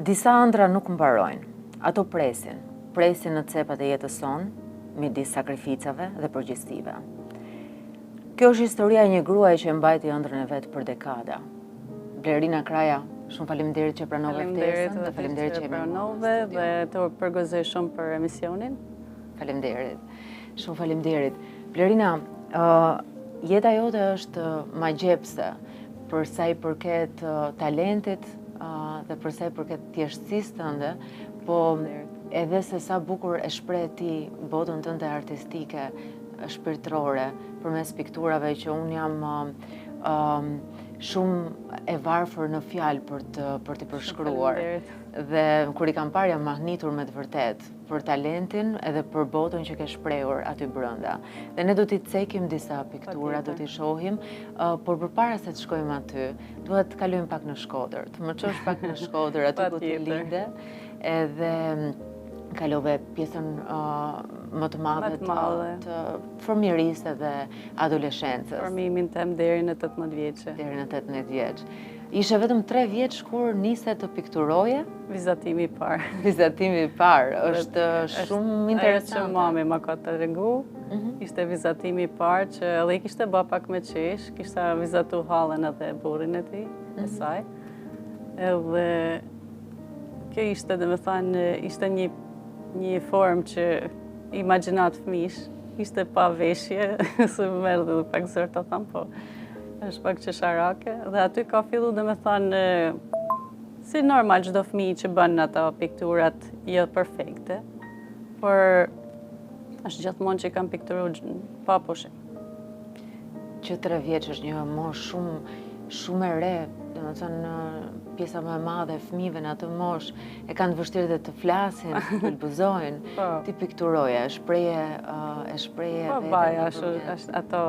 Disa ëndra nuk mbarojnë, ato presin në cepat e jetës sonë, midis sakrificave dhe përgjegjësive. Kjo është historia e një gruaje që mbajti ëndrrën e vet për dekada. Blerina Kraja, shumë faleminderit që pranove ftesën, dhe faleminderit që pranove dhe të përgëzoj shumë për emisionin. Faleminderit. Shumë faleminderit. Blerina, jeta jote është magjepse për sa i përket talentit dhe për sa i përket thjeshtësisë tënde, po edhe se sa bukur e shpreh ti botën tënde artistike, shpirtërore, përmes pikturave që unë jam shumë e varfër në fjalë për t'i përshkruar. Dhe kur i kam parë jam mahnitur me të vërtet për talentin edhe për botën që ke shprehur aty brenda. Dhe ne do t'i cekim disa piktura, do t'i shohim, por përpara se të shkojmë aty, duhet të kalojmë pak në Shkodër. Të më çosh pak në Shkodër aty ku ti linde, edhe kalove pjesën më të madhe të fëmijërisë dhe adoleshencës. Formimin tem deri në 18 vjeçë. Deri në 18 vjeç. Ishe vetëm 3 vjeç kur nise të pikturoje? Vizatimi i parë. Vizatimi i parë, është shumë interesante. Ajo që mami ma ka të regu, ishte vizatimi i parë që edhe i kishte ba pak me qesh, kishte vizatu hallën edhe burrin e tij, e saj. Edhe kjo ishte, dhe me thanë, ishte një formë që imagjinat fëmish, ishte pa veshje, se më merr dhe pak zër të thamë, po është pak qesharake, dhe aty ka fillu dhe me thanë, si normal çdo fëmijë që bën ato pikturat jo perfekte, por është gjithmonë që kam pikturuar pa pushim. Që 3 vjeç është një moshë shumë e re, domethënë pjesa më e madhe e fëmijëve në atë moshë e kanë të vështirë dhe të flasin, të kulbuzojnë, ti pikturoje, e shpreje Po baja, ato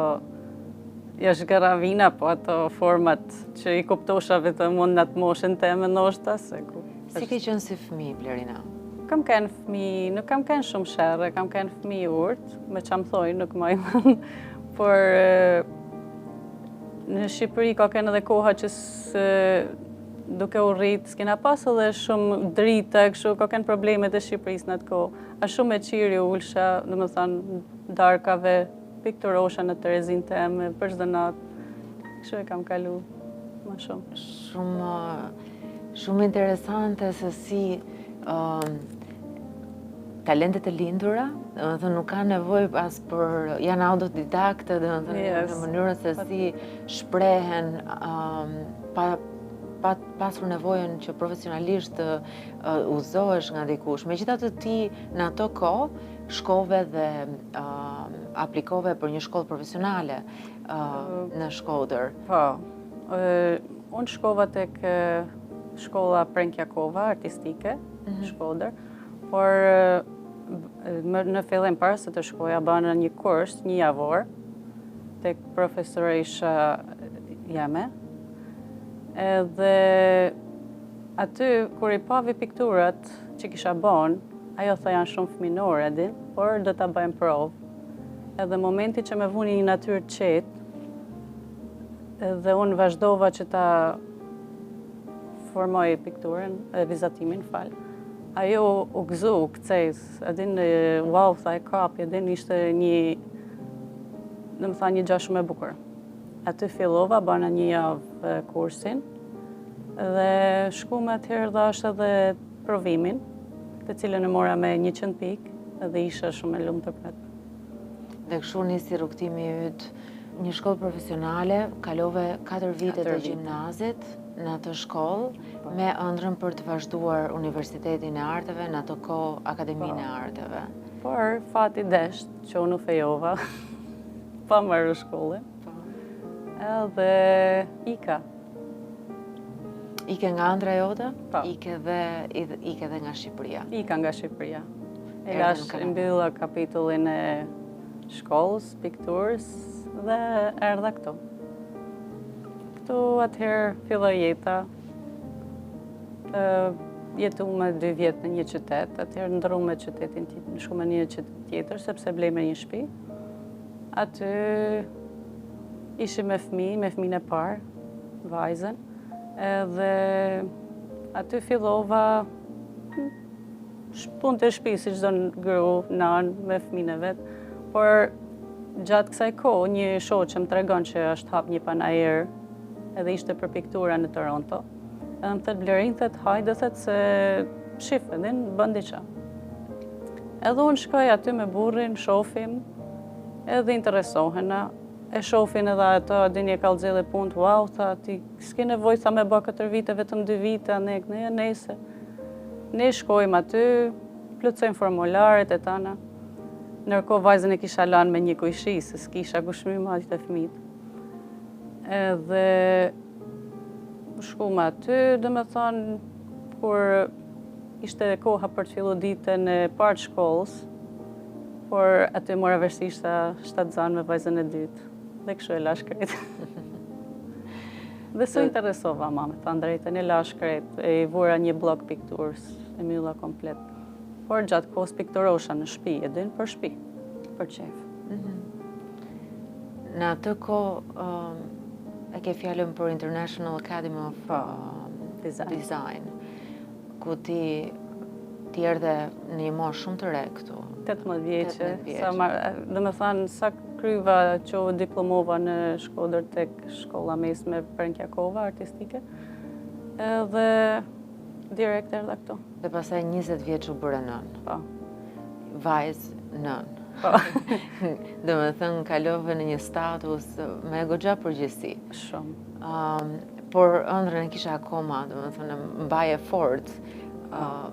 është garavina, po ato format që i kuptosha vetëm unë në atë moshën teme ndoshta se ku. Si ke qenë si fëmijë, Blerina? Kam qenë fëmijë, nuk kam qenë shumë sherrë, kam qenë fëmijë urt, me çam thoj, nuk më i por në Shqipëri ka qenë edhe koha që duke u rrit, s'kena pas edhe shumë drita, kështu ka qenë problemet e Shqipërisë në atë kohë. A shumë e qiri ulsha, domethënë darkave, pikturosha në Terezin teme, për çdo natë. Kështu e kam kalu më shumë. Shumë interesante se si talentet e lindura, domethënë nuk ka nevojë as për janë autodidaktë, domethënë në mënyrën se si shprehen pa pasur nevojën që profesionalisht të udhëzohesh nga dikush. Megjithatë ti në ato kohë shkove dhe aplikove për një shkollë profesionale në Shkodër. Po, unë shkova tek shkolla Prenkjakova, artistike, Shkodër, por në fillim para se të shkoja bana një kurs, një javor, tek profesoresha jame, edhe aty, kur i pavi pikturat që kisha bon, ajo tha janë shumë fëminore, din, por do ta bëjmë provë. Edhe momenti që me vuni një natyrë qetë, dhe unë vazhdova që ta formoj pikturën, vizatimin, ajo u gëzu, u këcejs, edin, wow, tha e kapi, edin ishte një gjë shumë e bukur. Aty fillova, bana një javë kursin, dhe shku me atëherë dhe është edhe provimin, të cilën e mora me 100 pikë, dhe isha shumë e lumtur për atë. Dhe kështu nisi rrugtimi yt, një shkollë profesionale, kalove 4 vite të gjimnazit në atë shkollë, me ëndrrën për të vazhduar Universitetin e Arteve, në ato kohë Akademinë e Arteve. Por fati desht që unë u fejova, pa marrë shkollë, edhe ika. Ike nga ëndra jote? Ike dhe nga Shqipëria? Ika nga Shqipëria. E lash mbylla kapitullin e shkollës, pikturës, dhe erdha këtu. Këtu atëherë filloi jeta. jetu me 2 vjetë në një qytet, atëherë ndërru me qytetin tjetër, shku me një qytet tjetër, sepse blej me një shtëpi. Aty ishi me fëmijën e parë, vajzën, edhe aty fillova punë të shtëpi, si çdo gru, nan, me fëmijën e vet, por gjatë kësaj kohë një shoqë më tregon që është hap një panajer, edhe ishte për piktura në Toronto. Edhe më thëtë Blerin, thëtë hajde, thëtë se shif edhe në bën diqa. Edhe unë shkoj aty me burrin, shofim, edhe interesohena. E shofin edhe ato, dini e kallxell e punë, wow, tha, ti s'ke nevojë tha me bë 4 vite, vetëm 2 vite, nese. Ne shkojmë aty, plotësojmë formularet e tana. Ndërkohë vajzën e kisha lanë me një kujshi, se s'kisha kush më marrë të fëmijët. Edhe shkuam aty, domethënë kur ishte koha për të filluar ditën e parë të shkollës, por aty mora vesh se ishte shtatzan me vajzën e dytë. Dhe kështu e lash krejt. Dhe s'u interesova ma, me thënë drejtën, e lash krejt, e vura një blok pikturës, e mylla komplet. Por gjatë kohës pikturosha në shtëpi, e din për shtëpi, për qef. Në atë kohë e ke fjallën për International Academy of Design, ku ti erdhe në një moshë shumë të re këtu. 18 vjeqe, dhe me thanë, sa kryva që diplomova në Shkodër tek shkolla mesme Prënkjakova, artistike, edhe direkt erdha këtu. Dhe pasaj 20 vjeç u bëre nën. Po. Vajzë nën. Po. Dhe me thënë, kalove në një status me goxha përgjithësi. Shumë. Por ëndrën e kisha akoma, dhe me thënë, mbaje fort.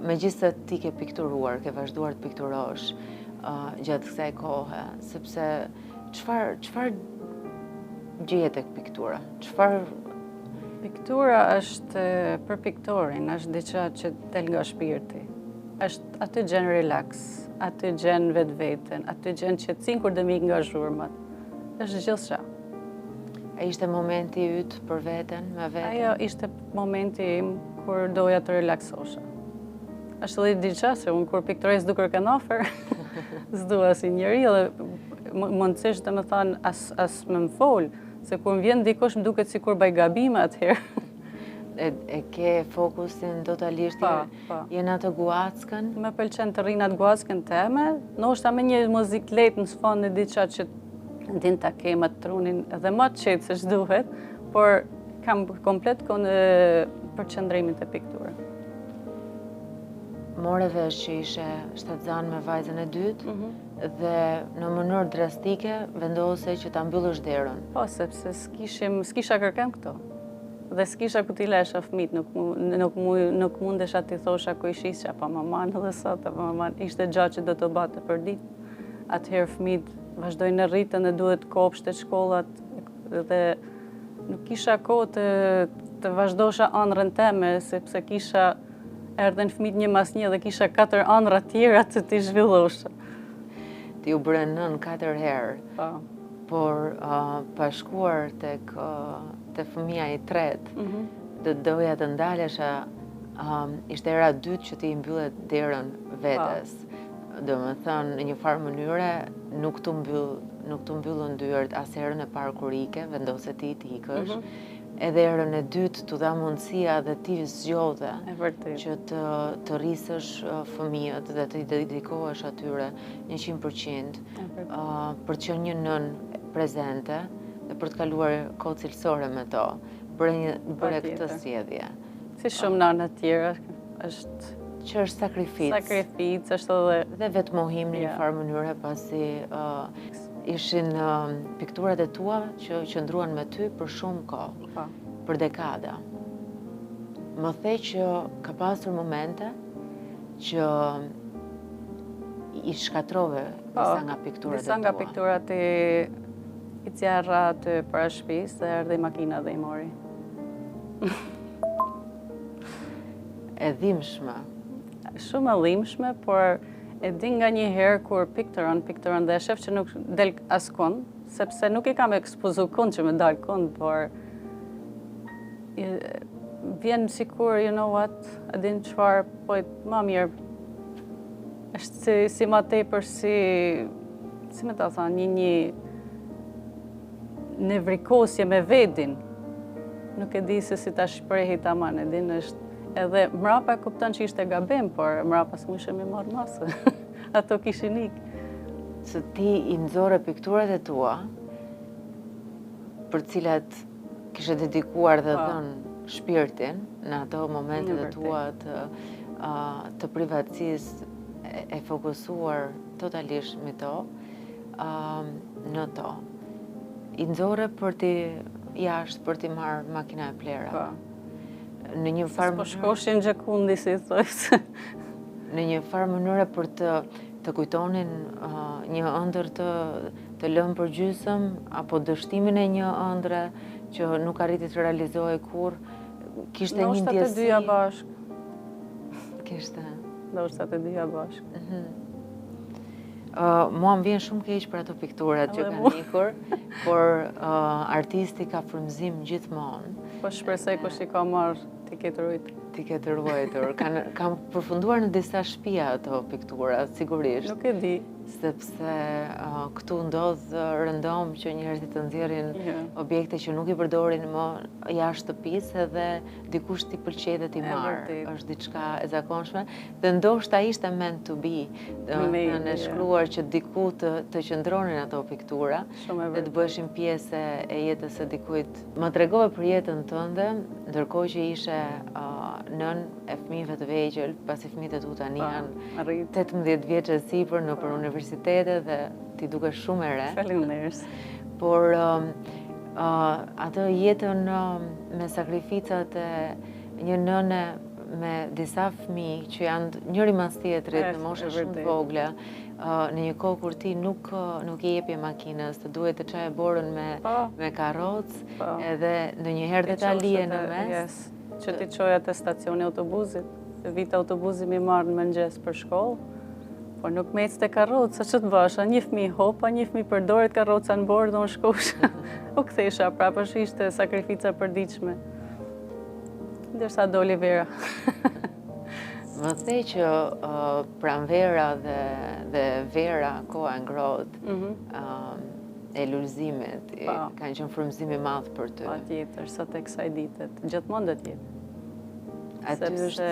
Megjithëse ti ke pikturuar, ke vazhduar të pikturosh gjatë kësaj kohe, sepse çfarë gjehet tek piktura? Piktura është për piktorin, është diçka që del nga shpirti. Është aty gjen relax, aty gjen vetveten, aty gjen qetësinë kur dëmik nga zhurmat. Është gjithçka. A ishte momenti yt për veten, me veten? Ajo ishte momenti im kur doja të relaksosha. Është edhe diçka se unë kur pikturoj s'duker kanafer, s'dua si njeri, dhe mundësisht dhe me thanë as më fol, se kur më vjen dikush më duket sikur baj gabime atëherë. E ke fokusin totalisht, jena të guackën? Me pëlqen të rrinat guackën teme, ndoshta me një muzik lehtë në sfond në diçka që din ta kemë atë trunin edhe më të qetë se ç'duhet, por kam komplet përqendrimin te piktura. More vesh që ishe shtatzan me vajzën e dytë dhe në mënyrë drastike vendose që ta mbyllësh derën. Po, sepse s'kisha kërkem këto. Dhe s'kisha ku t'i lesha fëmit, nuk mundesha t'i thosha ku ishisha, pa maman edhe sot, pa maman ishte gjatë që do të bate për ditë. Atëherë fëmit vazhdojnë në rritën dhe duhet kopshte shkollat dhe nuk kisha kohë të vazhdosha ëndrrën teme, sepse kisha erdhen fëmijët një mas një dhe kisha 4 ëndra tjera të t'i zhvillosha. Ti u bëre nën 4 herë, Po. por pa shkuar tek fëmija i tretë, doja të ndalesha, ishte era dytë që ti i mbyllet derën vetes. Do me thënë, në një farë mënyre, nuk të mbyllën dyert as herën e parë kur ike, vendose ti ikësh, edhe erën e dytë të dha mundësia dhe ti zgjodhe që të rrisësh fëmijët dhe të i dedikohesh atyre 100% për të qenë një nën prezente dhe për të kaluar kohë cilësore me to, bëre këtë sjellje. Si shumë nëna të tjera, është që është sakrificë. Sakrificë, është edhe... Dhe vetmohim në një farë mënyre, pasi ishin pikturat e tua që qëndruan me ty për shumë kohë, për dekada. Më the që ka pasur momente që i shkatrove disa nga pikturat e tua. Disa nga pikturat i cjarra të para shtëpisë dhe erdhi makina dhe i mori. E dhimbshme. Shumë e dhimbshme, por e di nga një herë kur pikturon dhe e shef që nuk del askund, sepse nuk i kam ekspozu kund që me dalë kund, por vjen sikur, you know what, a din çfarë, po më mirë. Është si më tepër si me ta thënë, një nevrikosje me vedin. Nuk e di se si ta shprehi tamam, e din është edhe mrapa e kupton që ishte gabim, por mrapa s'mundshë mi marrë masë. Ato kishin ikë. Se ti i nxorë pikturat e tua, për cilat kishe dedikuar dhe dhënë shpirtin në ato momentet e tua të privatësisë, e fokusuar totalisht me to, në to. I nxorë për ti jashtë, për ti marrë makina e plera. Në një farë Po shkoshin gjekundi, si thosë. Në një farë mënyre për të kujtonin një ëndër të lënë për gjysëm, apo dështimin e një ëndre që nuk arriti të realizohej kur, kishte një ndjesi. Ndoshta të dyja bashkë. Kishte. Ndoshta të dyja bashkë. Mua më vjen shumë keq për ato pikturat që kanë ikur, por artisti ka frymëzim gjithmonë. Po shpresoj kush i ka marrë ti ketë ruajtur. Kam përfunduar në disa shtëpi ato piktura, sigurisht. Nuk e di. Sepse këtu ndodh rëndom që njerëzit të nxjerrin objekte që nuk i përdorin më jashtë shtëpisë edhe dikush t'i pëlqej dhe t'i marrë. Është diçka e zakonshme dhe ndoshta ishte meant to be. Në shkruar që diku të qëndronin ato piktura dhe të bëheshin pjesë e jetës së dikujt. Më tregove për jetën tënde, ndërkohë që ishe nën e fëmijëve të vegjël, pasi fëmijët e tu tani janë 18 vjeç e sipër nëpër universitete dhe ti duke shumë e re. Faleminderit. Por atë jetën me sakrificat e një nëne me disa fëmijë që janë njëri mas tjetrit në mosha shumë të vogla, në një kohë kur ti nuk i jepje makinës, të duhet të çaje borën me karrocë, edhe ndonjëherë dhe ta lije në mes. Që ti çoja te stacioni autobusit, vit autobusi mi marrë në mëngjes për shkollë, por nuk me ecte karroca, që të basha, një fëmijë hopa, një fëmijë përdoret karroca në bordë, unë shkosha, u kthesha, prapë ishte sakrifica përditshme. Ndërsa doli vera. Më thej që pranvera dhe vera, koha e ngrohtë, e lulëzimit, kanë qenë frymëzim i madh për ty. Patjetër, sa tek kësaj dite, gjithmonë do të jetë. Sepse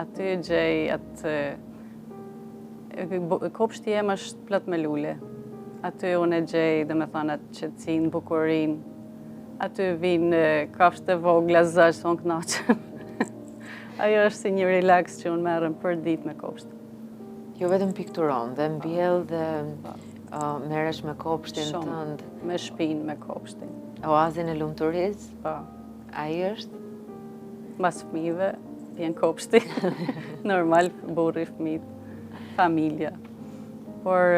aty gjej atë kopshti jem është plot me lule. Aty unë e gjej, domethënë atë qetësinë, bukurinë. Aty vinë kafshët e vogla zash son kënaqem. Ajo është si një relax që unë merrem për ditë me kopsht. Jo vetëm pikturon, dhe mbjell dhe merresh me kopshtin tënd. Me shpinë, me kopshtin. Oazin e lumturisë? Po. Ai është? Mas fëmijëve, vjen kopshti. Normal, burri, fëmijët, familja. Por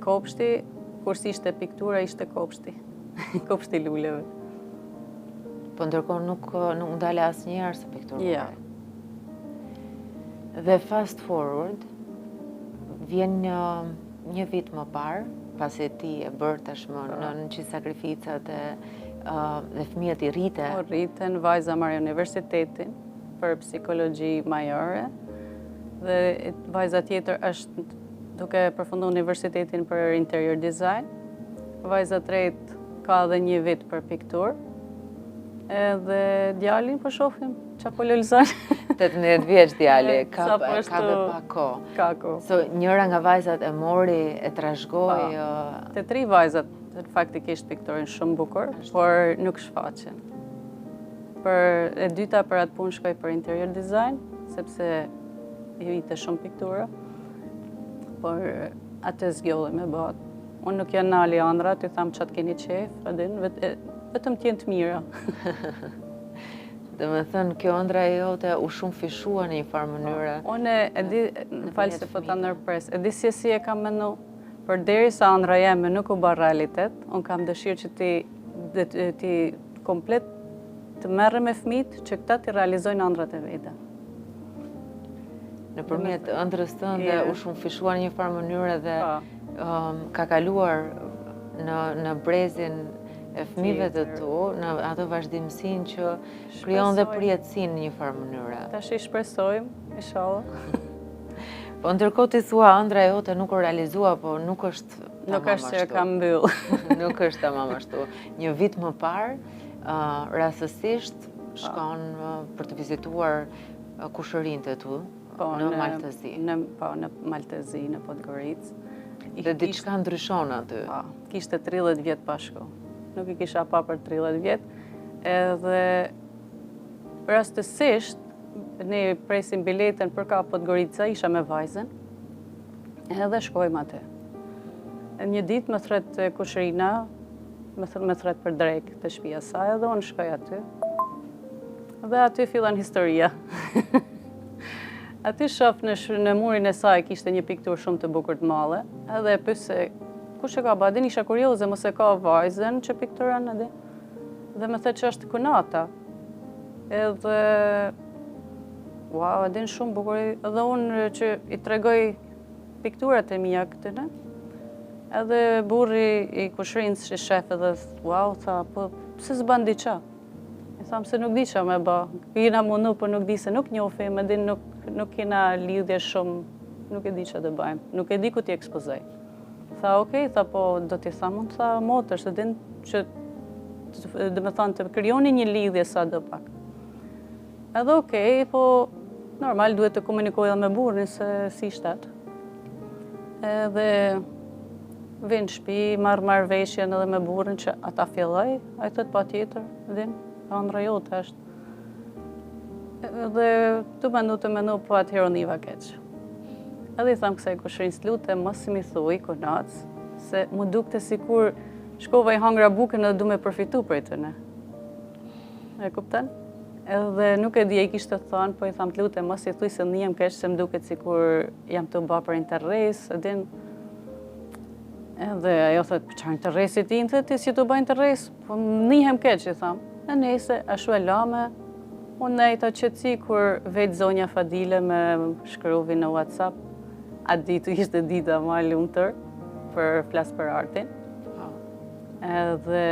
kopshti, kur si ishte piktura, ishte kopshti. Kopshti luleve. Po ndërkohë nuk ndale asnjëherë se pikturoj. Ja. Dhe fast forward, vjen një vit më parë, pasi ti e bërë tashmë në që sakrificat dhe fëmijët i rrite. Po rriten, vajza marrë universitetin për psikologji majore dhe vajza tjetër është duke përfunduar universitetin për interior design. Vajza tretë ka edhe një vit për pikturë. Edhe djalin po shohim çfarë po lulëzon. 18 vjeç djali, ka dhe pak kohë. Ka kohë. So njëra nga vajzat e mori, e trashëgoi. Të tri vajzat faktikisht piktorin shumë bukur, por nuk shfaqen. Për e dyta për atë punë shkoj për interior design, sepse i vite shumë piktura, por atë zgjolli me bat. Unë nuk janë në Aleandra, ty thamë që atë keni qef, vetëm t'jenë të mira. Dhe me thënë, kjo ëndra jote u shumë fishua në një farë mënyre. Unë e di, në falë se po ta ndërpres, e di si e kam menu, për deri sa ëndra jeme nuk u bar realitet, unë kam dëshirë që ti komplet të merre me fëmijët që këta ti realizojnë ëndrat e veta. Nëpërmjet ëndrës tënde u shumë fishua në një farë mënyre dhe ka kaluar në brezin e fëmijëve të tu, në atë vazhdimsinë që krijon dhe përjetësinë në një farë mënyre. Tash i shpresojmë, inshallah. Po ndërkohë ti thua ëndra jote nuk u realizua, po nuk është Nuk është që ka mbyll. Nuk është tamam ashtu. Një vit më parë, rastësisht shkon për të vizituar kushërinë e tu në Maltezi. Po, në Maltezi, në Podgoricë. Dhe diçka ndryshon aty. Po, kishte 30 vjet pa shku. Nuk i kisha pa për 30 vjet. Edhe rastësisht ne presim biletën për ka Podgorica, isha me vajzën. Edhe shkojmë atë. Një ditë më thret kushërina, më thret për drejk të shtëpia saj, edhe unë shkoj aty. Dhe aty fillan historia. Aty shoh në murin e saj kishte një pikturë shumë të bukur të madhe, edhe e pyet se kush e ka bërë, din isha kurioze mos e ka vajzën që pikturon atë. Dhe më thotë që është Kunata. Edhe wow, din shumë bukur, edhe unë që i tregoj pikturat e mia këtyne. Edhe burri i kushërinës që shef edhe wow, tha, po pse s'ban diçka? I tham se nuk di qa me ba. Jena mundu, për nuk di se nuk njofi, me din nuk kena lidhje shumë, nuk e di që dhe bajmë, nuk e di ku t'i ekspozoj. Tha, okej, tha, po do t'i tha mund, tha, motër, se din që, dhe me thonë, të kryoni një lidhje sa do pak. Edhe okej, po normal duhet të komunikoj edhe me burrin se si shtet. Edhe vinë shpi, marrë veshjen edhe me burrin që ata filloj, a i thët pa tjetër, din. Andra jote është. Dhe tu mendu, po atëherë niva keq. Edhe i thamë kësaj kushërinës lutem, mos mi thuj, Kunacë, se mu dukte sikur shkova i hangra bukën edhe du me përfitu për tëne. E kupten? Edhe nuk e di e kishte thonë, po i thamë lutem, mos i thuj se nihem keq, se më duket sikur jam të ba për interes, edin. Edhe ajo thët, për çfarë interesi ti, në thët, ti si të ba interes, po nihem keq, i thamë. Në nese, ashtu e lame, unë nejta qëtësi kur vetë zonja Fadile me shkruvi në WhatsApp, atë ditë ishte dita ma lumëtër për flasë për artin. Edhe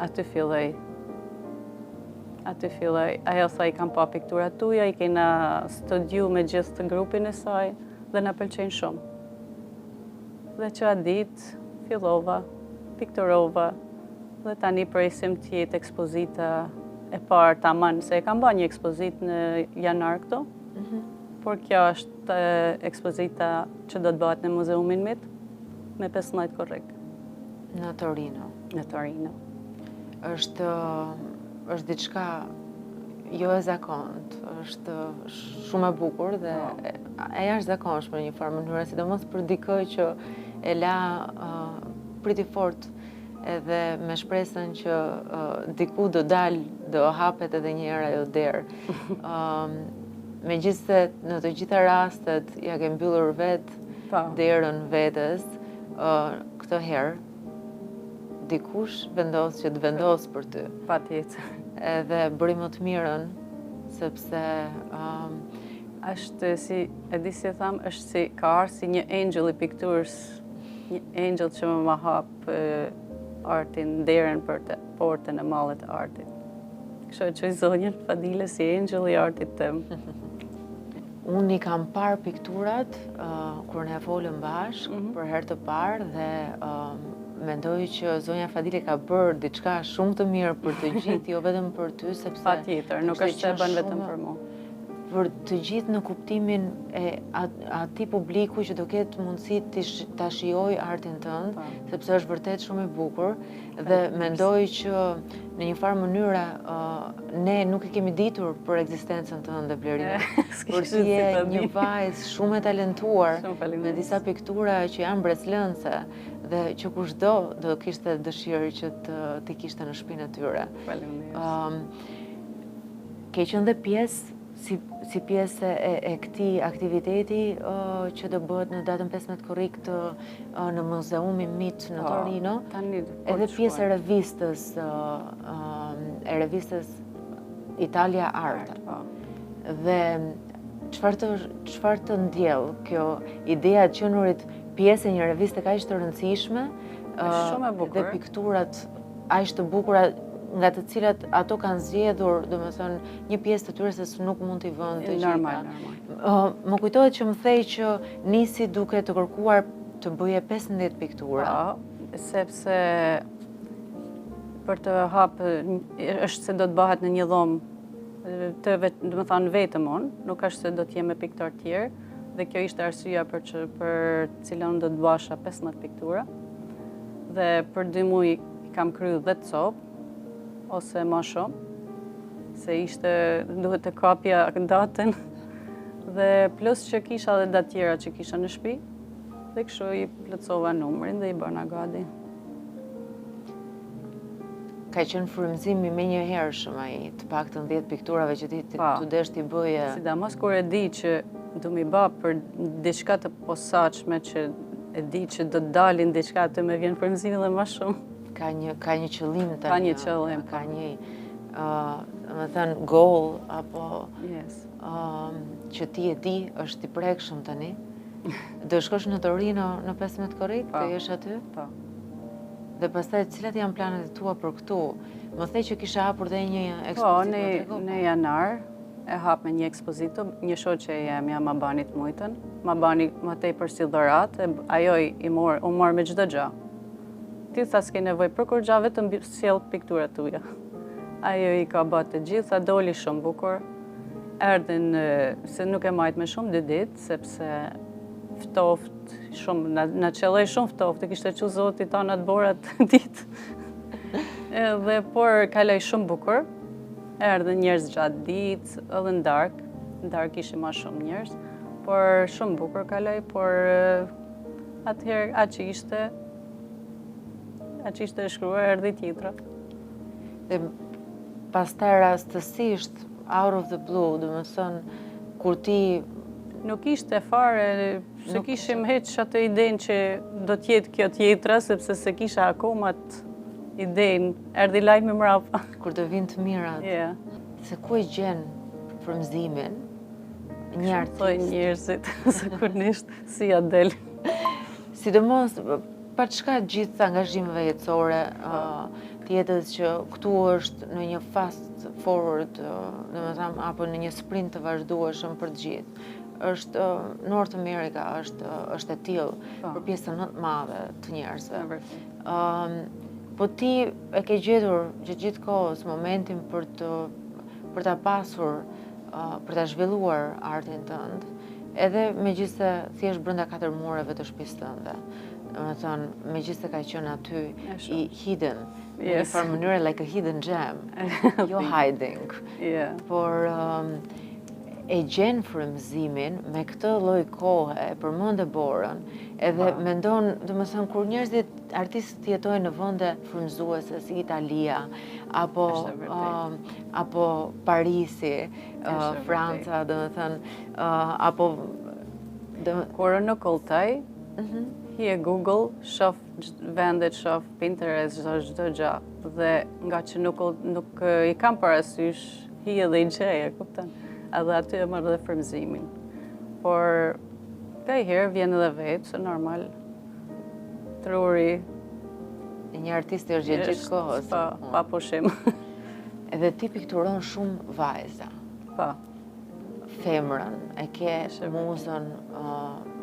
aty filloj, ajo tha i kam pa pikturat tuja, i kena studiu me gjithë të grupin e saj dhe na pëlqejnë shumë. Dhe që atë ditë fillova, pikturova, dhe tani presim t'jetë ekspozita e parë taman, se e kam ba një ekspozit në janar këto, por kjo është ekspozita që do të bëhet në Muzeumin Mit, me 15 korrik. Në Torino. Në Torino. Është diçka jo e zakont, është shumë e bukur dhe e jashtëzakonshme në një farë mënyrë, sidomos për dikë që e la priti fort edhe me shpresën që diku do hapet edhe një herë ajo derë. Megjithse në të gjitha rastet ja ke mbyllur vetë derën vetes, këtë herë dikush vendos që të vendos për ty. Patjetër. Edhe bëri më të mirën, sepse është si, e di si e tham, është si ka arë si një angel i pikturës, një angel që më hap artin, derën për të portën e mallet të artit. Kështu e qoj zonjën Fadile si angel i artit tëm. Unë i kam parë pikturat kur ne folëm bashkë për herë të parë dhe mendoj që zonja Fadile ka bërë diçka shumë të mirë për të gjithë, jo vetëm për ty, sepse patjetër, nuk është se bën vetëm për mua. Për të gjithë në kuptimin e atij publiku që do ketë mundësi ta shijojë artin tënd, sepse është vërtet shumë i bukur dhe mendoj që në një farë mënyre ne nuk e kemi ditur për ekzistencën tënde, Blerina. Por ti je një vajzë shumë e talentuar me disa piktura që janë breslënse dhe që kushdo do kishte dëshirë që të kishte në shtëpinë e tyre. Ke qenë dhe pjesë si pjesë e këtij aktiviteti që do bëhet në datën 15 korrik në Muzeumin Mit në Torino, edhe pjesë e revistës Italia Art. Dhe çfarë të ndjell kjo ideja e qenurit pjesë e një reviste kaq të rëndësishme dhe pikturat aq të bukura nga të cilat ato kanë zgjedhur, domethënë, një pjesë të tyre se nuk mund t'i vënë të gjitha. Normal. Më kujtohet që më thej që nisi duke të kërkuar të bëje 15 piktura. Po, sepse për të hapë është se do të bëhet në një dhomë do të thënë vetëm unë, nuk është se do të jem me piktor tjerë, dhe kjo ishte arsyeja për cilën do të basha 15 piktura. Dhe për 2 muaj kam kryer 10 copë, ose më shumë, se ishte duhet të kapja datën, dhe plus që kisha dhe datë tjera që kisha në shtëpi, dhe kështu i plotësova numrin dhe i bëna gati. Ka qenë frymëzimi me një hershëm ai, të paktën 10 pikturave që ti të desh t'i bëje. Sidomos kur e di që du mi bë për diçka të posaçme që e di që do të dalin diçka të më vjen frymëzimi dhe më shumë. Ka një qëllim tani. Ka një qëllim. Ka një, më thënë, goal apo që ti e di është i prekshëm tani. Do shkosh në Torino në 15 korrik, të jesh aty? Po. Dhe pastaj cilat janë planet e tua për këtu? Më thej që kisha hapur dhe një ekspozitë. Po, në janar e hap me një ekspozitë, një shoqe jam ma bani të mujtën, ma bani më tepër si dhuratë, ajo u mor me çdo gjë. Ti sa s'ke nevojë për kur gjë, vetëm sjell pikturat tuaja. Ajo i ka bërë të gjitha, doli shumë bukur. Erdhin se nuk e majt me shumë 2 ditë, sepse ftoft shumë, na qelloi shumë ftoft, e kishte që zoti ta në të borat ditë. Dhe por kaloi shumë bukur, erdhën njerëz gjatë ditë, edhe në dark ishte ma shumë njerëz, por shumë bukur kaloi, por atëherë aq ishte shkruar, erdhi tjetra. Dhe pastaj rastësisht, out of the blue, domethënë, kur ti nuk ishte fare, se kishim heq atë idenë që do t'jetë kjo tjetra, sepse se kisha akoma idenë, erdhi lajmi mrapa. Kur do vinë të mirat. Se ku e gjen frymëzimin një artist? Thoj njerëzit, zakonisht si ja del. Sidomos, pa çka gjithë angazhimeve jetësore, tjetës që këtu është në një fast forward, domethënë, apo në një sprint të vazhdueshëm për të gjithë. Është North America është e tillë për pjesën më të madhe të njerëzve. Po ti e ke gjetur gjithë kohës momentin për ta pasur, për ta zhvilluar artin tënd, edhe megjithëse thjesht brenda 4 mureve të shtëpisë tënde. Domethënë, megjithëse ka qenë aty i hidden, në një farë mënyrë like a hidden gem, jo hiding. Por e gjen frymëzimin me këtë lloj kohe, e përmend Borën, edhe mendon, domethënë, kur njerëzit, artistët jetojnë në vende frymëzuese si Italia, apo Parisi, Franca, domethënë, apo kur nuk koltaj, hi e Google, shof vendet, shof Pinterest, çdo gjë, dhe nga që nuk i kam parasysh, hi edhe i gjej, e kupton? Edhe aty e marrë dhe frymëzimin. Por, ka i herë vjen edhe vetë, se normal, truri... Një artist është gjithë kohës. Pa pushim. Edhe ti pikturon shumë vajza. Pa. Femrën, e ke muzën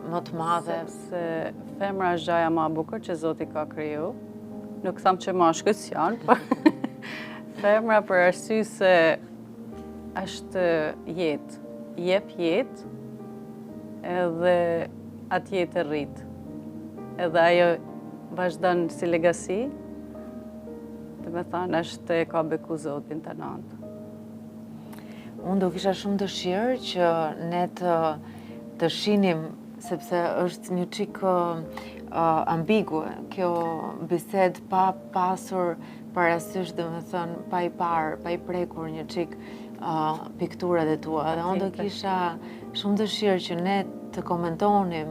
më të madhe. Sepse femra është gjaja ma bukur që Zoti ka kriju. Nuk tham që mashkët janë, por femra për arsye se është jetë, jep jetë, edhe atë jetë e rritë. Edhe ajo vazhdon si legasi, dhe me thanë është ka beku Zotin të nantë. Unë do kisha shumë dëshirë që ne të shinim, sepse është një çik ambigue, kjo bised pa pasur parasysh, dhe me thënë, pa i parë, pa i prekur një çik pikturat e tua. Dhe unë do kisha shumë dëshirë që ne të komentonim,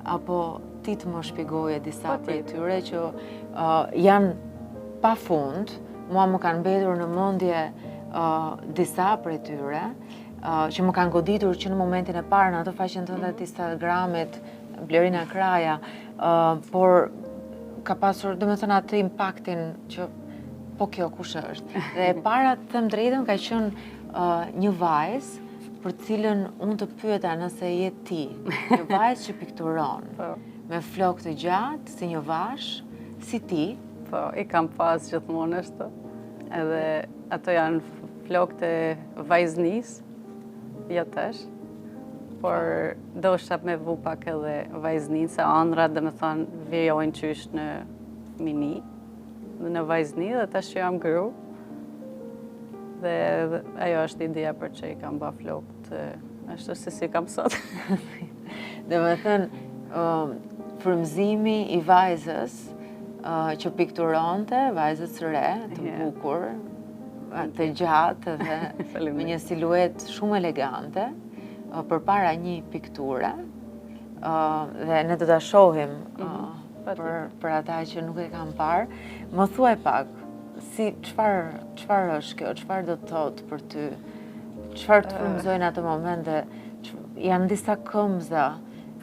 apo ti të më shpjegoje disa prej tyre që janë pa fund, mua më kanë mbetur në mendje disa prej tyre, që më kanë goditur që në momentin e parë në ato faqen tënde të Instagramit, Blerina Kraja, por ka pasur, domethënë, atë impaktin që po kjo kush është. Dhe e para të them drejtën ka qenë një vajzë për cilën unë të pyeta nëse je ti, një vajzë që pikturon, me flokë të gjatë, si një vash, si ti. Po, I kam pas gjithmonë ashtu. Edhe ato janë flokët e vajznis, jo tash. Por do shap me vu pak edhe vajznin, se andrat dhe me thonë vjojnë qysh në mini, dhe në vajzni, dhe tash që jam gru. Dhe ajo është ideja për që I kam ba flokët, ashtu si kam sot. Dhe me thënë, frymëzimi I vajzës që pikturonte, vajzës së re, të bukur, të gjatë dhe me një siluet shumë elegante, përpara një pikture, dhe ne do ta shohim për ata që nuk e kanë parë. Më thuaj pak, si çfarë është kjo, çfarë do të thotë për ty, çfarë të frymëzojnë ato momente, janë disa këmbëza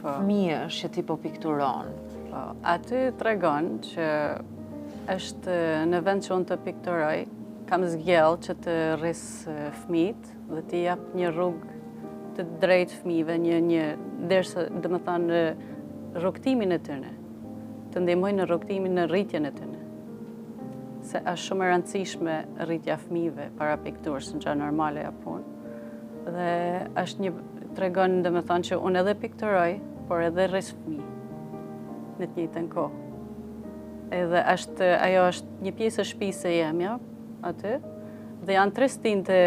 fëmijësh që ti po pikturon. Aty tregon që është në vend që unë të pikturoj, kam zgjell që të rris fëmijët dhe t'i jap një rrugë të drejtë fëmijëve, derisa dhe më thanë rrugtimin e tyre, të ndihmojnë në rrugtimin në rritjen e tyre. Se është shumë e rëndësishme rritja fëmijëve para pikturës në gjë normale apo punë. Dhe është tregon dhe më thanë që unë edhe pikturoj, por edhe rris fëmijë në të njëjtën kohë. Edhe ajo është një pjesë e shtëpisë e jemja aty, dhe janë 3 stinte.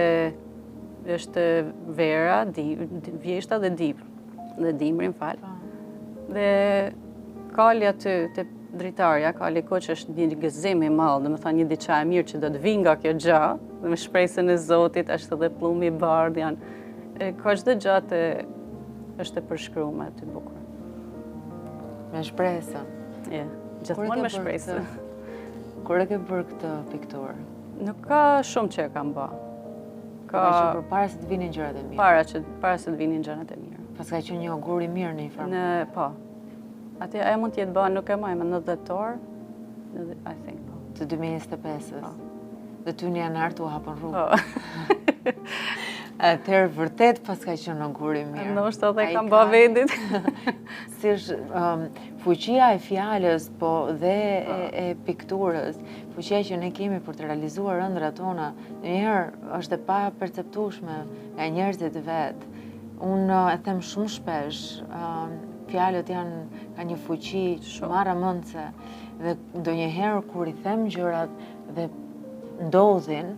Është vera, vjeshta dhe dimrin, Dhe kali aty të dritarja, kali Koç është një gëzim I madh, dhe më tha një diçka e mirë që do të vinë nga kjo gjë, dhe me shpresën e Zotit, është edhe plumi I bardh, ka çdo gjë është e përshkruar aty bukur. Me shpresën. Gjithmonë me shpresën. Kur e ke bërë këtë pikturë? Nuk ka shumë që e kam bë. Për para se të vinin gjërat e mirë. Para se të vinin gjërat e mirë. Pas ka qenë një augur I mirë në një formë. Po. Atë ajo mund të jetë bën, nuk e maj, në 10 dhjetor, I think po. Të 2025-s. Po. Dhe ty në janar u hapën rrugë. Po. Atëherë vërtet pas ka qenë augur I mirë. Ndoshta edhe kam bë vendit. Si është fuqia e fjalës, po dhe e pikturës, fuqia që ne kemi për të realizuar ëndrat tona, ndonjëherë është e pa perceptueshme nga njerëzit vetë. Unë e them shumë shpesh, fjalët ka një fuqi marramëndse dhe ndonjëherë kur I them gjërat dhe ndodhin,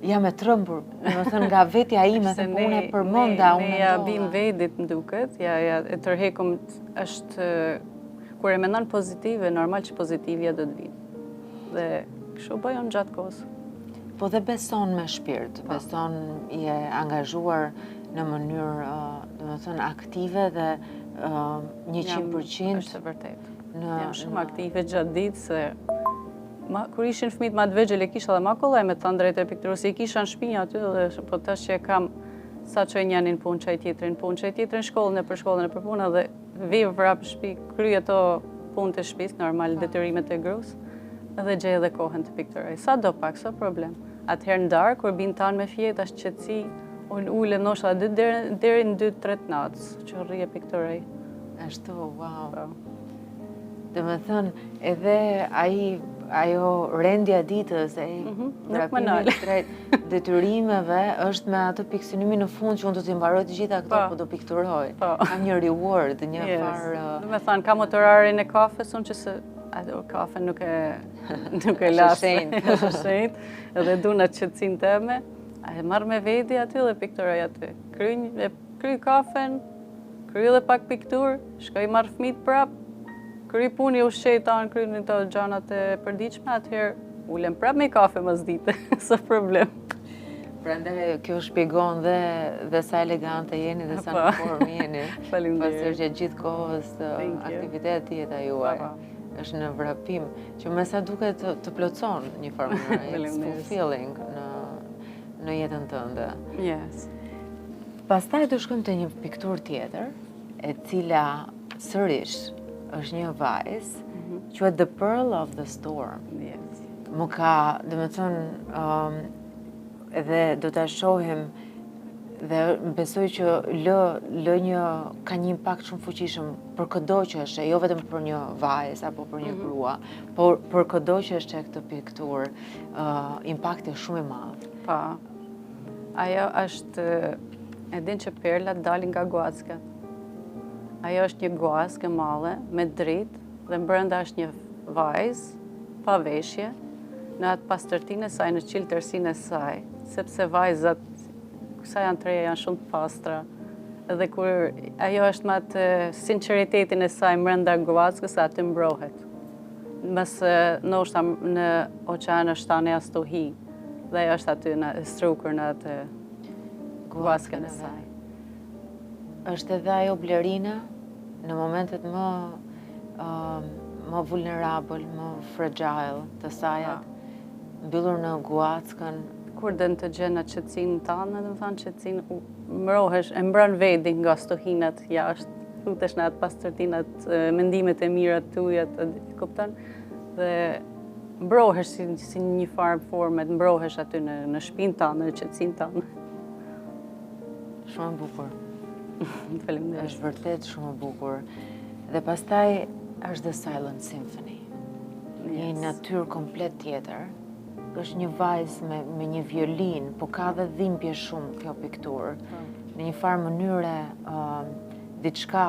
jam e trembur, domethënë nga vetja ime, dhe unë e përmenda, unë ne ja bim vendit m'duket, ja e tërhekum është kur e mendon pozitive, normal që pozitivja do të vinë. Dhe kështu bëjon gjatë kohës. Po dhe beson me shpirt, beson je angazhuar në mënyrë, domethënë aktive dhe 100%. Është vërtet. Jam shumë aktive gjatë ditës, se kur ishin fëmijët më të vegjël e kisha dhe ma kollaj me të drejtë e pikturës, I kisha në shtëpi aty dhe po tash që e kam sa që njënin punë, çaj tjetrin punë, çaj tjetrin shkollën e për punë dhe vi vrap në shtëpi, kryj ato punët e shtëpisë, normal detyrimet e gruas, dhe gjej edhe kohën të pikturoj. Sa do pak, sa problem. Atëherë në darkë, kur bin tanë me fjetë, është qetësi, unë ule ndoshta deri në 2-3 natës që rri e pikturoj. Ashtu, wow. Domethënë, edhe ajo rendja ditës, vrapimi drejt detyrimeve është me atë piksynimin në fund që unë do t'i mbaroj të gjitha këto, po do pikturoj. Kam një reward, një farë. Do thënë, kam orarin e kafes, unë që se kafe nuk e lasë. Është shenjtë, edhe du në qëtësin teme. E marrë me vedi aty dhe pikturoj aty. Kryj kafen, kryj dhe pak piktur, shkoj marrë fëmijët prapë, kryj puni ushqej tanë, kryj në të gjanat e përdiqme, atëherë ulem prapë me kafe mas dite, sa problem. Prandaj kjo shpjegon dhe sa elegante jeni dhe sa në formë jeni. Faleminderit. Pasi është gjithë kohës aktiviteti jeta juaj. Është në vrapim, që me sa duket të plotson një formë, it's fulfilling në jetën tënde. Yes. Pastaj do shkojmë te një pikturë tjetër, e cila sërish është një vajzë, quhet The Pearl of the Storm. Yes. më ka, dhe me thënë, edhe do të shohim dhe besoj që ka një impakt shumë fuqishëm për këdo që është, jo vetëm për një vajzë apo për një grua, por për këdo që është këtë pikturë, impakti është shumë i madh. Pa, ajo është, e din që perlat dalin nga guacka. Ajo është një guaskë e madhe, me dritë, dhe brenda është një vajzë, pa veshje, në atë pastërtinë e saj, në qiltërsinë e saj, sepse vajzat, kësa janë treja, janë shumë të pastra, edhe kur ajo është me atë sinceritetin e saj brenda guackës, aty mbrohet. Mësë ndoshta në oqean është tani as të hi, dhe ajo është aty në strukur në atë guaskën e saj. Është edhe ajo Blerina në momentet më vulnerable, më fragile të sajat, mbyllur në guackën. Kur dën të gjenë atë qetësinë tënde, do të thonë qetësinë, mbrohesh, e mbron vendin nga stohinat jashtë, futesh në atë pastërtinat, mendimet e mira tuaja, kupton? Dhe mbrohesh si një farë forme, mbrohesh aty në shtëpinë tënde, në qetësinë tënde. Shumë e bukur. Faleminderit. Është vërtet shumë e bukur. Dhe pastaj është The Silent Symphony. Një natyrë komplet tjetër. Është një vajzë me një violin, po ka dhe dhimbje shumë kjo pikturë. Në një farë mënyre, diçka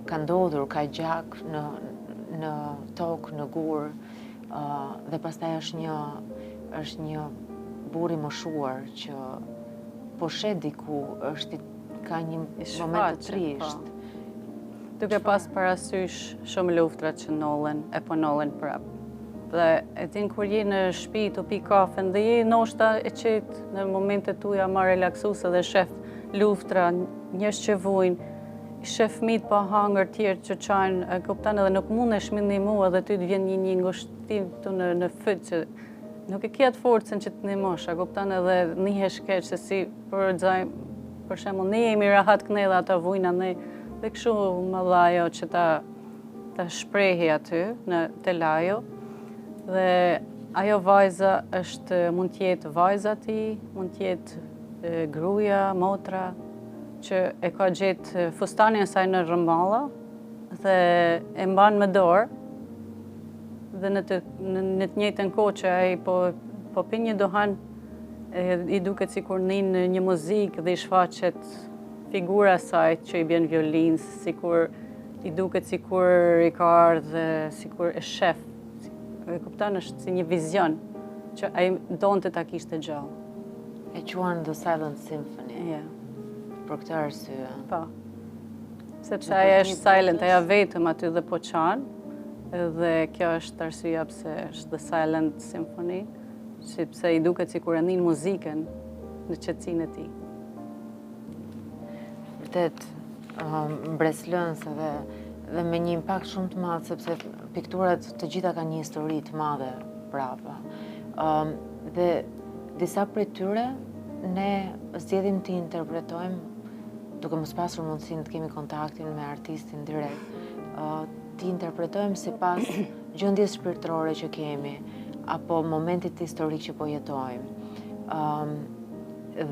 ka ndodhur, ka gjak në tokë, në gur, dhe pastaj është një burr i moshuar që po shet diku, ka një moment të trisht. Duke pas parasysh shumë luftrat që e po nollen prap. Dhe e din kur je në shtëpi të pi kafen dhe je ndoshta e qetë në momentet tuaja ma relaksuese dhe shef luftra, njerëz që vujnë, shef fëmijët pa hangër tjerë që çajnë, e kupton, edhe nuk mundesh me ndihmu edhe ty të vjen një ngushtim tu në fyt që nuk e ke atë forcën që të ndihmosh, e kupton, edhe nihesh keq se si për shembull ne jemi rahat këne dhe ata vujnë ne dhe kështu më dha ajo që ta shprehi aty në te lajo. Dhe ajo vajza mund të jetë vajza ti, mund të jetë gruaja, motra, që e ka gjetë fustanin e saj në rrëmalla dhe e mban me dorë dhe në të njëjtën kohë që ai po pi një duhan, i duket sikur nin një muzikë dhe i shfaqet figura e saj që i bjen violinë, sikur i duket sikur i ka ardhur, sikur e shef. E kupton, është si një vizion që ai donte ta kishte gjallë. E quan The Silent Symphony. Ja. Për këtë arsye. Po. Sepse ajo është silent, ajo vetëm aty dhe po çan, dhe kjo është arsyeja pse është The Silent Symphony, sepse i duket sikur e nin muzikën në qetësinë e tij. Vërtet, mbreslënse dhe me një impakt shumë të madh, sepse pikturat të gjitha kanë një histori të madhe brapa. Dhe disa prej tyre ne zgjedhim të interpretojmë duke mos pasur mundësinë të kemi kontaktin me artistin direkt, të interpretojmë sipas gjendjes shpirtërore që kemi apo momentit historik që po jetojmë.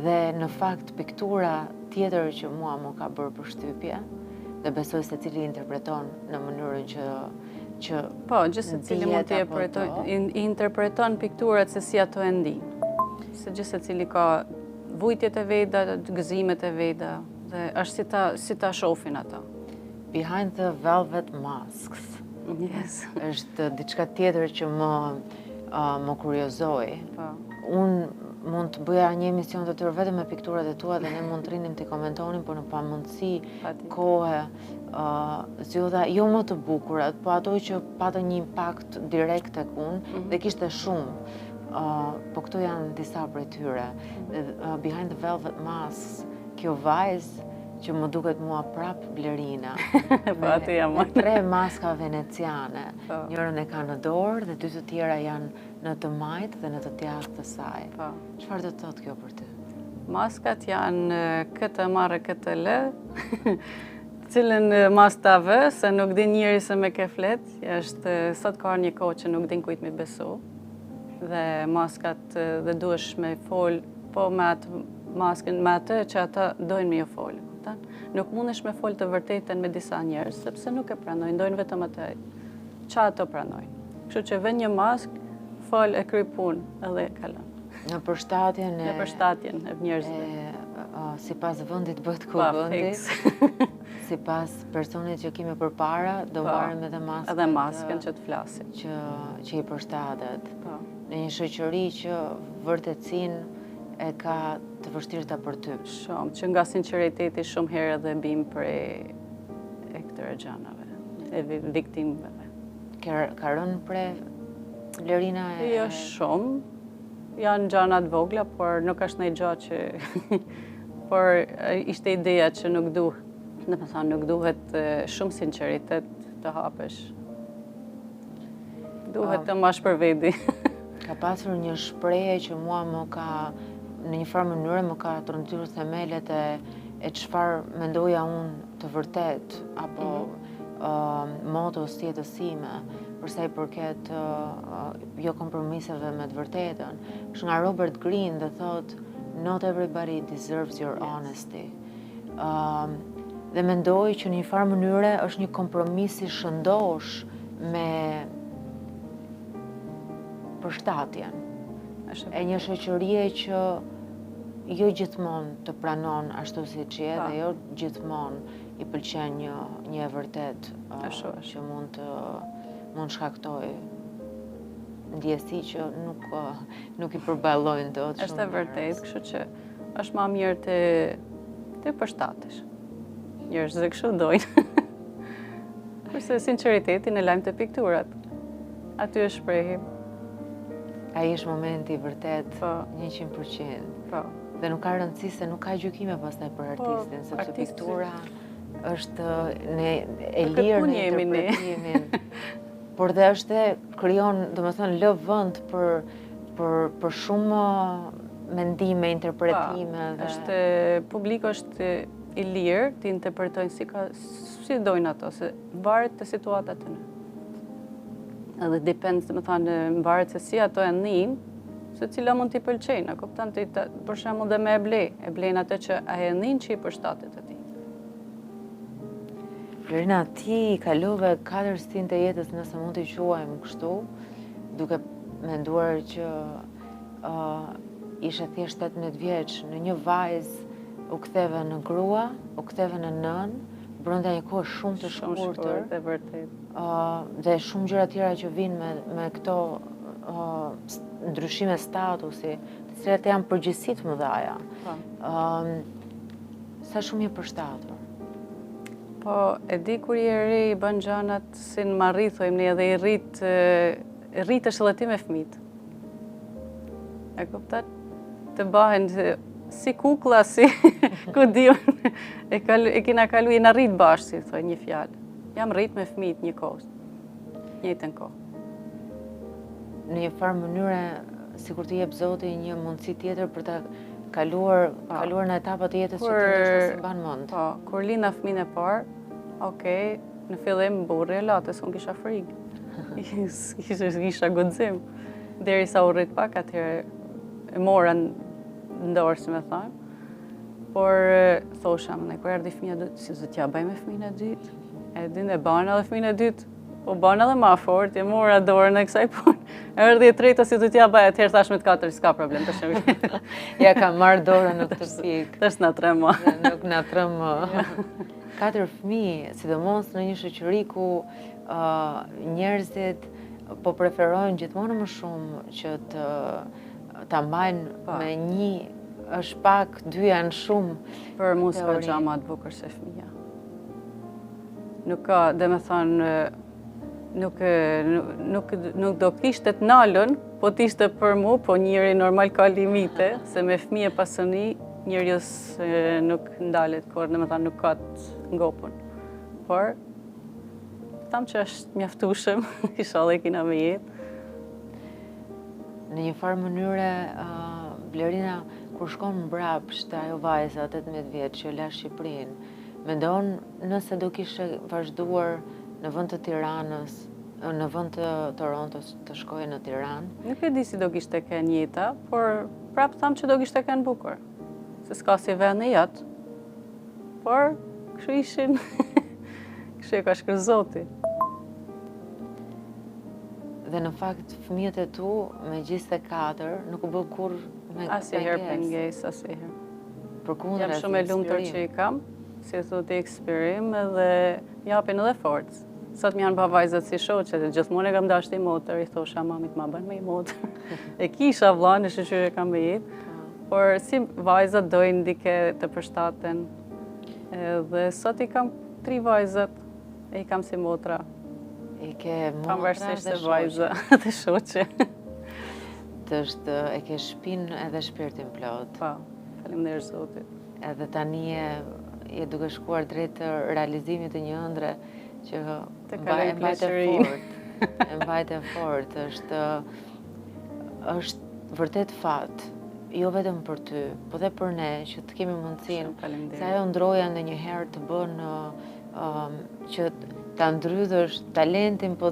Dhe në fakt piktura tjetër që mua më ka bërë përshtypje, dhe besoj se cili interpreton në mënyrën që po, gjithë cili mund të interpreton pikturat se si ato e ndi. Se gjithë cili ka vujtjet e veta, gëzimet e veta, dhe është si ta shohin ata. Behind the Velvet Masks. Yes. Është diçka tjetër që më kuriozoi. Po. Unë mund të bëja një emision të tërë vetëm me pikturat e tua dhe ne mund të rinim të komentonin, por në pamundësi, kohë, zgjodha jo më të bukurat, po ato që patën një impakt direkt tek unë dhe kishte shumë. Po këto janë disa prej tyre. Behind the Velvet Masks, kjo vajzë që më duket mua prap Blerina. Po aty jam. Me 3 maska veneciane. Njërën e ka në dorë dhe 2 të tjera janë në të majtë dhe në të tjashtë të saj. Çfarë do të thotë kjo për ty? Maskat janë këtë marrë këtë lë, cilën mas ta vë, se nuk din njëri se me ke flet, është sot ka një kohë që nuk din kujt me besu. dhe maskat dhe duhesh me fol, po me atë maskën, me atë që ata dojnë me ju folë. Nuk mundesh me folë të vërtetën me disa njerëz, sepse nuk e pranojnë, dojnë vetëm atë që ato pranojnë. Kështu që vën një maskë, fol e kryj punë edhe kalon. Në përshtatjen e njerëzve. Sipas vendit bëhet ku vendi. Sipas personit që kemi përpara, do marrim edhe maskën. Edhe maskën që të flasim. Që i përshtatet. Në një shoqëri që vërtetësinë e ka të vështirëta për ty. Shumë, që nga sinceriteti shumë herë edhe bim prej e këtyre gjanave, e viktimëve. Ka rënë pre Blerina e... Jo shumë, janë gjanat vogla, por nuk është ndonjë gjë që... por ishte ideja që nuk duhet, nuk duhet shumë sinceritet të hapesh. Duhet të mash për vedi. Ka pasur një shprehje që mua më ka në një farë mënyrë më ka trondituar themelet e çfarë mendoja unë të vërtet apo motos jetës sime për sa i përket jo kompromiseve me të vërtetën. Është nga Robert Greene dhe thot not everybody deserves your honesty. Dhe mendoj që në një farë mënyre është një kompromis i shëndosh me përshtatjen. E një shoqërie që jo gjithmonë të pranon ashtu siç je dhe jo gjithmonë i pëlqen një e vërtet që mund shkaktoj ndjesi që nuk i përballojnë dot. Është e vërtet, kështu që është më mirë të përshtatesh. Njerëzit kështu dojnë. Kurse sinqeritetin e lajm te pikturat. Aty është shprehim. Ai është momenti i vërtet 100%. Dhe nuk ka rëndësi se nuk ka gjykime pastaj për artistin, sepse piktura është e lirë në interpretimin. Por dhe është krijon, domethënë lë vend për shumë mendime, interpretime. Është publiku është i lirë të interpretojnë si dojnë ato, se varet të situatat të në. Edhe depend, varet se si ato e nin, se cila mund t'i pëlqejnë, a kupton ti për shembull dhe me e blejnë atë që ai e nin që i përshtatet atij. Blerina, ti kalove 4 stin të jetës, nëse mund t'i quajmë kështu, duke menduar që ishe thjesht 18 vjeç, në një vajzë u ktheve në grua, u ktheve në nën, brenda një kohë shumë të shkurtër. Shumë vërtet. Dhe shumë gjëra tjera që vinë me këto ndryshime statusi, të cilat janë përgjegjësi të mëdha. Sa shumë je përshtatur. Po, e di kur je re i bën gjanat si në marri, thojmë ne, edhe i rritesh edhe ti me fëmijët. E kupton? Të bahen si kuklla, si ku diun, e kena kalu, jena rrit bashkë, si thoj një fjalë. Jam rrit me fëmijët një kohë, njëjtën kohë. Në një farë mënyre, sikur të jep Zoti një mundësi tjetër për të kaluar në etapat e jetës që ti ndoshta si mban mend. Po, kur linda fëmin e parë, okej, në fillim burri e latës, unë kisha frikë. Kisha guxim. Derisa u rrit pak, atëherë e mora ndorë, si me thonë. Por thosha, kur erdhi fëmia e dytë, si do t'ja bëj me fëmin e dytë? E din e bana dhe fëmin e dytë. Po bana dhe ma fort, e mora dorën e kësaj punë. Erdhi e treta si do t'ja bëj, atëherë thash me të katër, s'ka problem të shëmi. Ja ka marrë dorën në këtë pikë. Tash na trem më. Nuk na trem më. 4 fëmijë, sidomos në një shoqëri ku njerëzit po preferojnë gjithmonë më shumë që ta mbajnë me një, është pak, 2 janë shumë. Për mua s'ka gjë më të bukur se fëmia. Nuk ka, dhe me thonë, nuk do kishte të nalën, po t'ishte për mu, po njëri normal ka limite, se me fëmijë pasoni, njërius nuk ndalet kur, dhe me thonë nuk ka të ngopun. Por, tham që është mjaftueshëm, inshallah e kina me jetë. Në një farë mënyre, Blerina, kur shkon mbrapsht ajo vajza 18 vjeç që la Shqipërinë, mendon nëse do kishe vazhduar në vend të Tiranës, në vend të Torontos të shkoje në Tiranë? Nuk e di si do kishte qenë jeta, por prapë tham që do kishte qenë bukur. Se s'ka si vend e jetë. Por, kështu ishin, kështu e ka shkruar Zoti. Dhe në fakt fëmijët e tu me 24 nuk u bë kur me Asnjëherë pengesë, asnjëherë. Përkundër Jam shumë e lumtur që i kam, si thotë eksperim edhe japin edhe forcë. Sot më janë pa vajzat si shoqe, dhe gjithmonë e kam dashur motër, i thosha mamit ma bën me i motër. E kisha vllahën e shoqëri kam me jetë, por si vajzat dojnë dike të përshtaten. Dhe sot i kam 3 vajzat, e i kam si motra. I ke motra Pavarësisht dhe se vajza dhe shoqe. E ke shpinë edhe shpirtin plot. Po, faleminderit Zotit. Edhe tani je duke shkuar drejt të realizimit të një ëndre që e mbajtë fort. Është vërtet fat, jo vetëm për ty, po dhe për ne, që të kemi mundësinë, se ajo ndroja ndonjëherë të bën që ta ndrydhësh talentin, po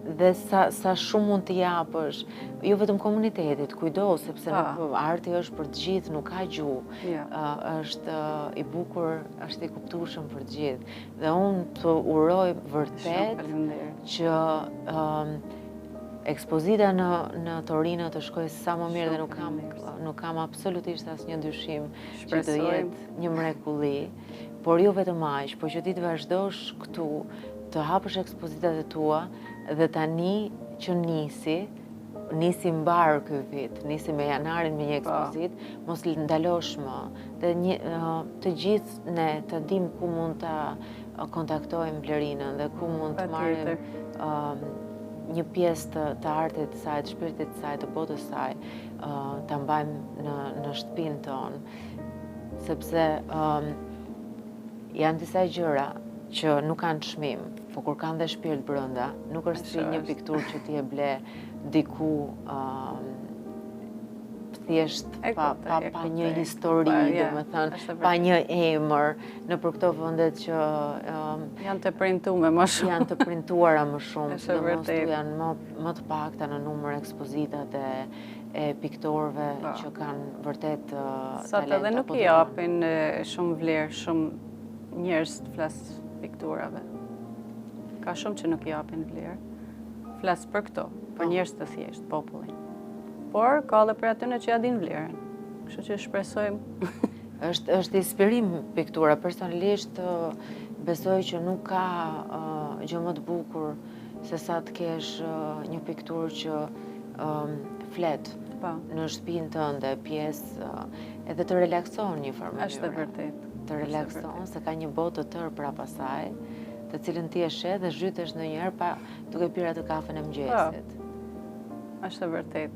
dhe sa shumë mund të japësh, jo vetëm komunitetit, kujdo, sepse arti është për të gjithë, nuk ka gjuhë, është i bukur, është i kuptueshëm për të gjithë. Dhe unë të uroj vërtet që ekspozita në Torino të shkojë sa më mirë dhe nuk kam absolutisht asnjë dyshim që do jetë një mrekulli, por jo vetëm aq, por që ti të vazhdosh këtu, të hapësh ekspozitat e tua dhe tani që nisi mbar ky vit, nisi me janarin me një ekspozit, mos ndalosh më. Dhe të gjithë ne të dim ku mund të kontaktojmë Blerinën dhe ku mund të marrim një pjesë të artit të saj, të shpirtit të saj, të botës saj, ta mbajmë në shtëpinë tonë. Sepse janë disa gjëra që nuk kanë çmim, po kur kanë dhe shpirt brenda, nuk është si një pikturë që ti e ble diku thjesht pa një histori, domethënë, pa një emër, nëpër këto vendet që janë të printuara më shumë. Janë të printuara më shumë, sidomos tu janë më të pakta në numër ekspozitat e piktorëve që kanë vërtet talent. Sot edhe nuk i japin shumë vlerë, shumë njerëz të flas pikturave. Ka shumë që nuk i japin vlerë. Flas për këto, për njerëz të thjeshtë, popullin. Por ka edhe për atyre që ja din vlerën. Kështu që shpresojmë. Është inspirim piktura. Personalisht besoj që nuk ka gjë më të bukur se sa të kesh një pikturë që flet në shtëpinë tënde, pjesë edhe të relakson një farë mënyrë. Është vërtet. Të relakson, se ka një botë të tërë prapa saj, të cilën ti e sheh dhe zhytesh ndonjëherë pa duke pirë atë kafen e mëngjesit. Është vërtet.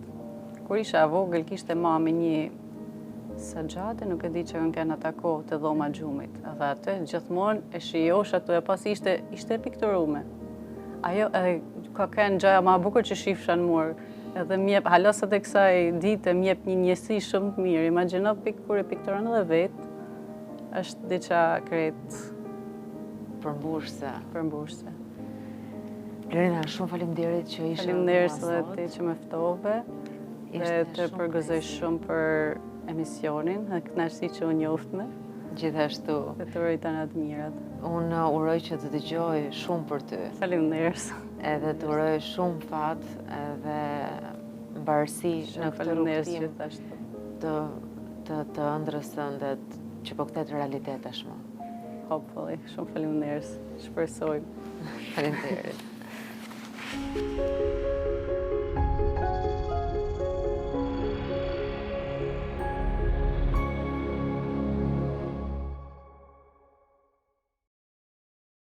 Kur isha vogël, kishte mami një saxhate, nuk e di që kanë ata kohë të dhoma xhumit. Edhe atë gjithmonë e shijosh ato e pas ishte pikturume. Ajo ka kanë gjëja më bukur që shifsha në mur. Edhe më jep halosat e kësaj dite më jep një njësi shumë të mirë. Imagjino kur e pikturon edhe vet. Është diçka krejt përmbushse. Blerina, shumë faleminderit që ishe Faleminderit edhe ti që më ftove. Dhe të përgëzoj shumë për emisionin, dhe kënaqësi që u njoftme. Gjithashtu. Dhe të uroj tani të mirat. Unë uroj që të dëgjoj shumë për ty. Faleminderit. Edhe të uroj shumë fat edhe mbarësi në këtë rrugtim të ëndrës sënde që po kthehet realitet tashmë. Hopefully. Shumë faleminderit. Shpresoj. Faleminderit.